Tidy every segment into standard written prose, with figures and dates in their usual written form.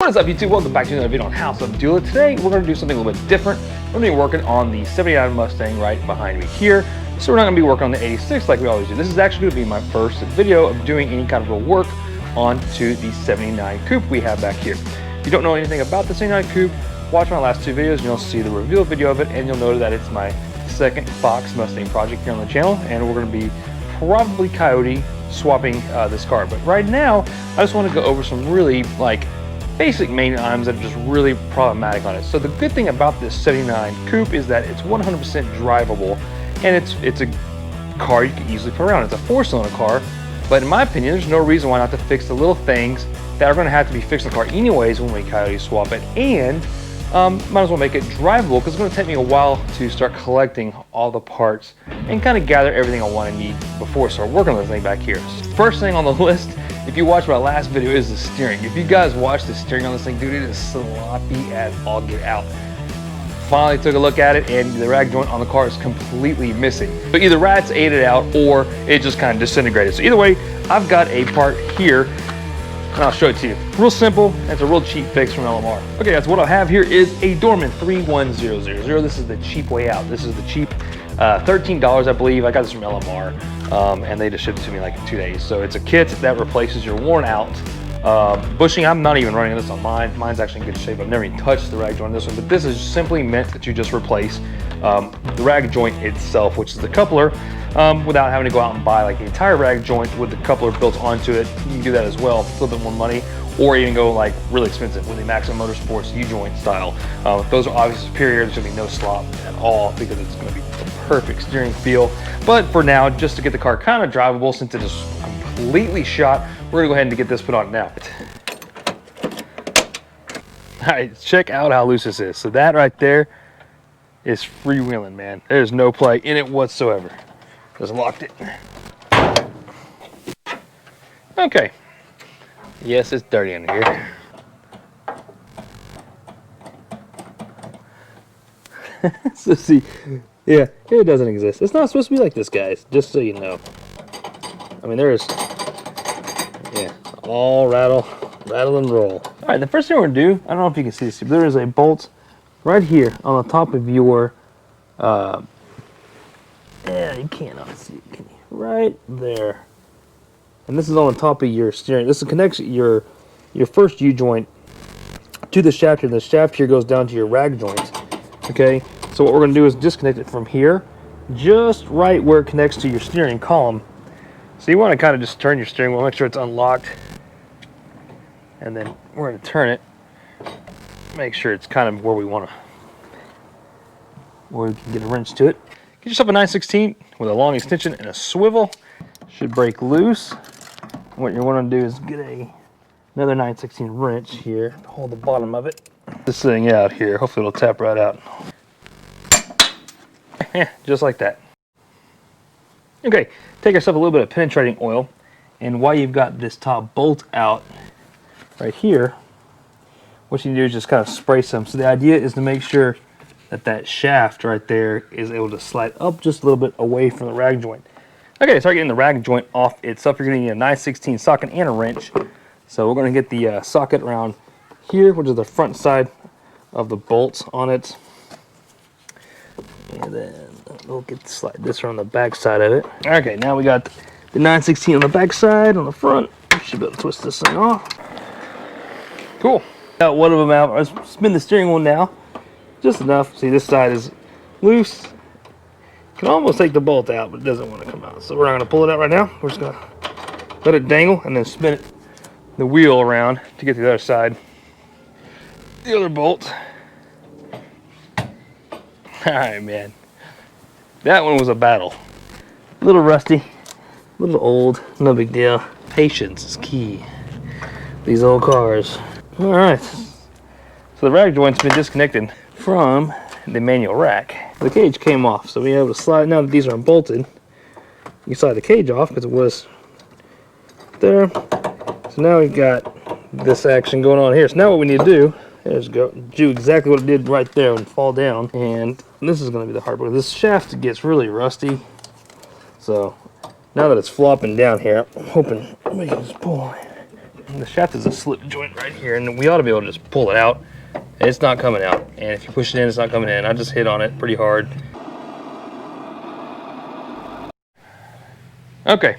What is up, YouTube? Welcome back to another video on How to Do It. Today we're going to do something a little bit different. We're going to be working on the 79 Mustang right behind me here. So we're not going to be working on the 86 like we always do. This is actually going to be my first video of doing any kind of real work onto the 79 coupe we have back here. If you don't know anything about the 79 coupe, watch my last two videos and you'll see the reveal video of it, and you'll know that it's my second Fox Mustang project here on the channel, and we're going to be probably coyote swapping this car. But right now I just want to go over some really basic maintenance items that are just really problematic on it. So the good thing about this 79 coupe is that it's 100% drivable, and it's a car you can easily put around. It's a 4-cylinder car, but in my opinion there's no reason why not to fix the little things that are going to have to be fixed in the car anyways when we coyote swap it, and might as well make it drivable, because it's going to take me a while to start collecting all the parts and kind of gather everything I want to need before I start working on this thing back here. First thing on the list, if you watched my last video, is the steering. If you guys watch the steering on this thing, dude, it is sloppy as all get out. Finally took a look at it, and the rag joint on the car is completely missing. So either rats ate it out or it just kind of disintegrated. So either way, I've got a part here, and I'll show it to you. Real simple. It's a real cheap fix from LMR. Okay, guys, what I have here is a Dorman 31000. This is the cheap way out. This is the cheap $13, I believe. I got this from LMR, and they just shipped it to me like in 2 days. So it's a kit that replaces your worn out bushing. I'm not even running this on mine. Mine's actually in good shape. I've never even touched the rag joint on this one, but this is simply meant that you just replace the rag joint itself, which is the coupler, without having to go out and buy like the entire rag joint with the coupler built onto it. You can do that as well. It's a little bit more money, or even go like really expensive with the Maximum Motorsports U-joint style. Those are obviously superior. There's gonna be no slop at all because it's gonna be the perfect steering feel. But for now, just to get the car kind of drivable, since it is completely shot, we're gonna go ahead and get this put on now. All right, check out how loose this is. So that right there is freewheeling, man. There's no play in it whatsoever. Just locked it. Okay. Yes, it's dirty under here. So see, yeah, it doesn't exist. It's not supposed to be like this, guys, just so you know. I mean, there's, yeah, all rattle and roll. All right, the first thing we're gonna do, I don't know if you can see this, but there is a bolt right here on the top of your, yeah, you cannot see it, can you? Right there. And this is on the top of your steering. This connects your first U-joint to the shaft here. The shaft here goes down to your rag joint. Okay, so what we're going to do is disconnect it from here, just right where it connects to your steering column. So you want to kind of just turn your steering wheel, make sure it's unlocked, and then we're going to turn it, make sure it's kind of where we want to, where we can get a wrench to it. Get yourself a 9/16 with a long extension and a swivel. Should break loose. What you want to do is get another 9/16 wrench here to hold the bottom of it. This thing out here, hopefully it'll tap right out. Yeah, just like that. Okay, take yourself a little bit of penetrating oil, and while you've got this top bolt out right here, what you do is just kind of spray some. So the idea is to make sure that that shaft right there is able to slide up just a little bit away from the rag joint. Okay, start getting the rag joint off itself. You're going to need a 9/16 socket and a wrench. So we're going to get the socket around here, which is the front side of the bolts on it. And then we'll slide this around the back side of it. Okay, now we got the 9/16 on the back side, on the front. We should be able to twist this thing off. Cool. Got one of them out. Let's spin the steering wheel now. Just enough. See, this side is loose. Can almost take the bolt out, but it doesn't want to come out. So we're not going to pull it out right now. We're just going to let it dangle and then spin it, the wheel around to get to the other side. The other bolt. Alright, man. That one was a battle. A little rusty, a little old, no big deal. Patience is key. These old cars. Alright. So the rag joint's been disconnected from the manual rack. The cage came off, so we were able to slide. Now that these are unbolted, you slide the cage off because it was there. So now we've got this action going on here. So now what we need to do is do exactly what it did right there and fall down. And this is going to be the hard part. This shaft gets really rusty. So now that it's flopping down here, I'm hoping we can just pull The shaft is a slip joint right here, and we ought to be able to just pull it out. And it's not coming out. And if you push it in, it's not coming in. I just hit on it pretty hard. Okay.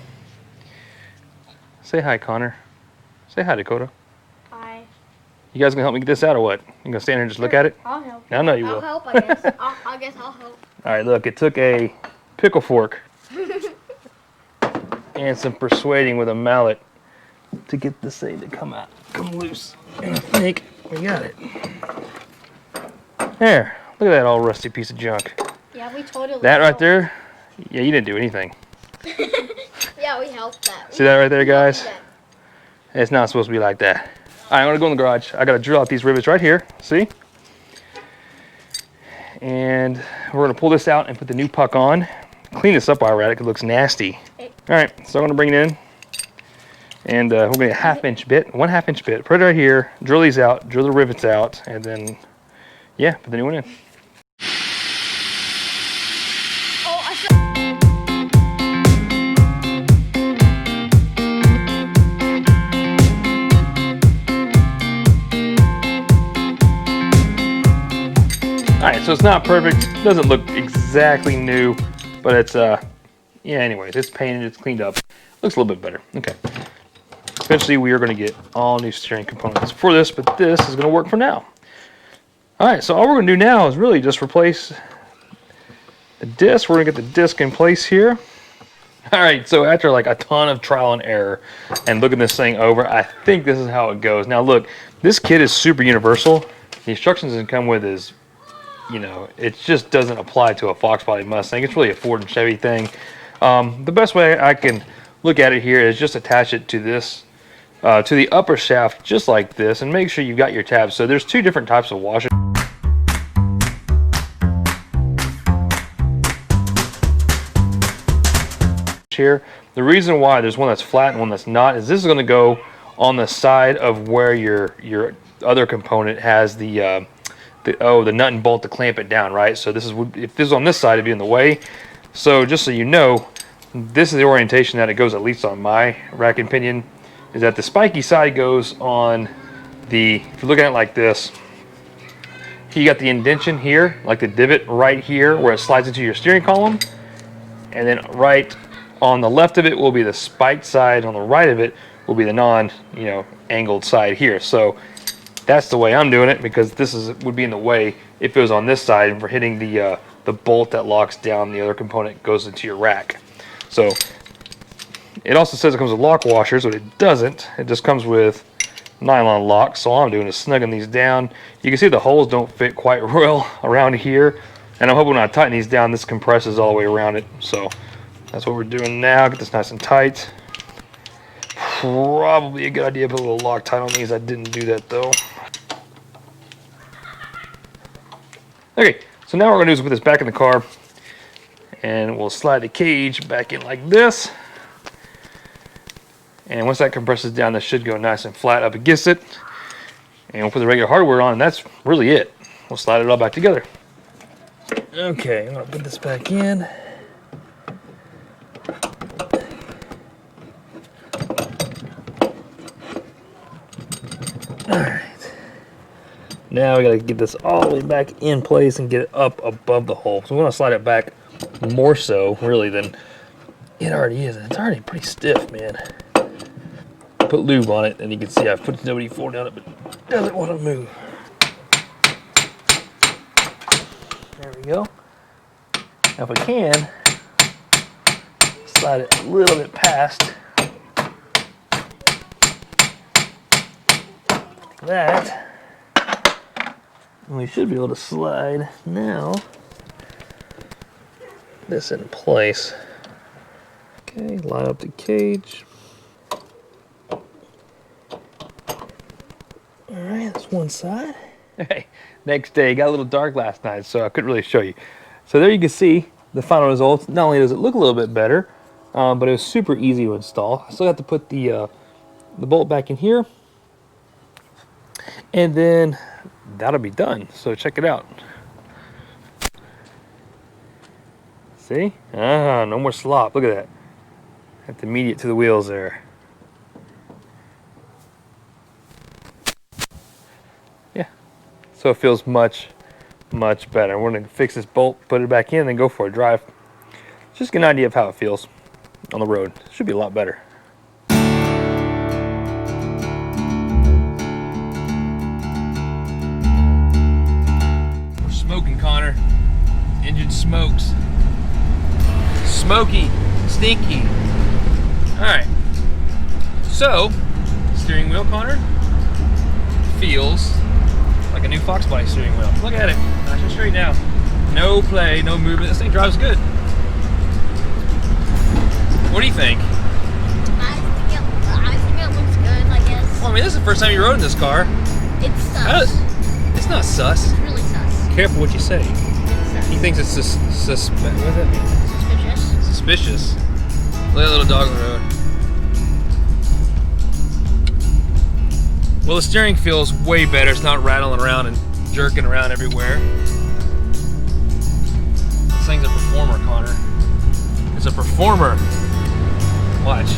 Say hi, Connor. Say hi, Dakota. Hi. You guys gonna help me get this out or what? You gonna stand here and just look at it? I'll help. I know you will. I'll help, I guess. I guess I'll help. All right, look, it took a pickle fork and some persuading with a mallet to get this thing to come loose. And I think we got it. There, look at that all rusty piece of junk. Yeah, we totally That right helped. there, yeah, you didn't do anything. Yeah, we helped that. See that right there, guys? Yeah. It's not supposed to be like that. All right, I'm gonna go in the garage. I gotta drill out these rivets right here, see? And we're gonna pull this out and put the new puck on. Clean this up while we're at it, 'cause it looks nasty. All right, so I'm gonna bring it in. And we're gonna get a 1/2 inch bit, 1/2 inch bit. Put it right here, drill these out, drill the rivets out, and then, yeah, put the new one in. Alright, so it's not perfect, doesn't look exactly new, but it's, yeah, anyways, it's painted, it's cleaned up, looks a little bit better. Okay. Eventually we are going to get all new steering components for this, but this is going to work for now. Alright, so all we're going to do now is really just replace the disc. We're going to get the disc in place here. Alright, so after like a ton of trial and error and looking this thing over, I think this is how it goes. Now look, this kit is super universal. The instructions that come with is, you know, it just doesn't apply to a Foxbody Mustang. It's really a Ford and Chevy thing. The best way I can look at it here is just attach it to this, to the upper shaft, just like this, and make sure you've got your tabs. So there's two different types of washers here. The reason why there's one that's flat and one that's not is this is going to go on the side of where your other component has the nut and bolt to clamp it down, right? So this is, if this is on this side, it'd be in the way. So just so you know, this is the orientation that it goes, at least on my rack and pinion, is that the spiky side goes on the, if you're looking at it like this, you got the indention here, like the divot right here where it slides into your steering column, and then right on the left of it will be the spiked side, on the right of it will be the non, you know, angled side here. So that's the way I'm doing it, because this would be in the way if it was on this side, and for hitting the bolt that locks down the other component goes into your rack. So it also says it comes with lock washers, but it doesn't. It just comes with nylon locks. So all I'm doing is snugging these down. You can see the holes don't fit quite well around here, and I'm hoping when I tighten these down, this compresses all the way around it. So that's what we're doing now. Get this nice and tight. Probably a good idea to put a little Loctite on these. I didn't do that though. Okay, so now what we're going to do is put this back in the car, and we'll slide the cage back in like this. And once that compresses down, this should go nice and flat up against it. And we'll put the regular hardware on, and that's really it. We'll slide it all back together. Okay, I'm going to put this back in. Alright. Now we got to get this all the way back in place and get it up above the hole. So we want to slide it back more so, really, than it already is. It's already pretty stiff, man. Put lube on it, and you can see I've put the WD-40 down it, but it doesn't want to move. There we go. Now if we can, slide it a little bit past that. And we should be able to slide now this in place. Okay, line up the cage. Alright, that's one side. Hey, next day, got a little dark last night, so I couldn't really show you. So there you can see the final results. Not only does it look a little bit better, but it was super easy to install. I still have to put the bolt back in here, and then that'll be done. So check it out. See? No more slop. Look at that. Have to immediate to the wheels there. So it feels much better. We're gonna fix this bolt, put it back in, and go for a drive. Just get an idea of how it feels on the road. Should be a lot better. We're smoking, Connor. Engine smokes. Smoky, stinky. All right. So, steering wheel, Connor, feels like a new Foxbody steering wheel. Look at it, nice and straight now. No play, no movement. This thing drives good. What do you think? I think it looks good, I guess. Well, I mean, this is the first time you rode in this car. It's sus. It's not sus. It's really sus. Careful what you say. It's sus. He thinks it's what does that mean? Suspicious. Suspicious. Look at that little dog on the road. Well, the steering feels way better. It's not rattling around and jerking around everywhere. This thing's a performer, Connor. It's a performer. Watch.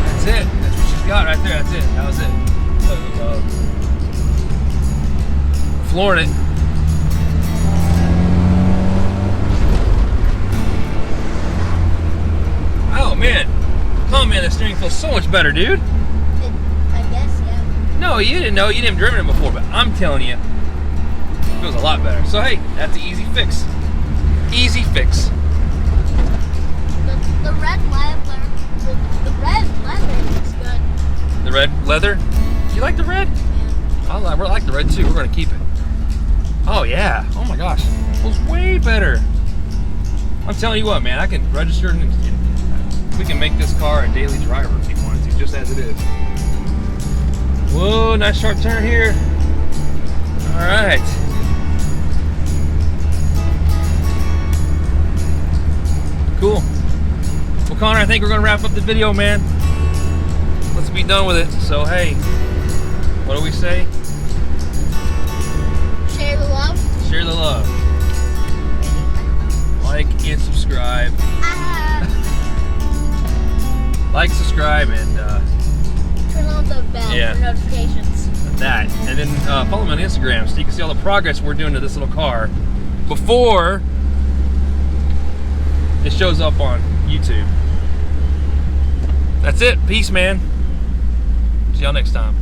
That's it. That's what she's got right there. That's it. That was it. Flooring it. Oh man. Oh man, the steering feels so much better, dude. I guess, yeah. No, you didn't know. You didn't driven it before, but I'm telling you, it feels a lot better. So hey, that's an easy fix. Easy fix. The red leather, the red leather looks good. The red leather? You like the red? Yeah. I like the red too. We're gonna keep it. Oh yeah. Oh my gosh. It feels way better. I'm telling you what, man. I can register and we can make this car a daily driver if you wanted to, just as it is. Whoa, nice sharp turn here. All right. Cool. Well, Connor, I think we're gonna wrap up the video, man. Let's be done with it. So, hey, what do we say? Share the love. Share the love. Like and subscribe. Like, subscribe, and turn on the bell for notifications. That. And then follow me on Instagram so you can see all the progress we're doing to this little car before it shows up on YouTube. That's it. Peace, man. See y'all next time.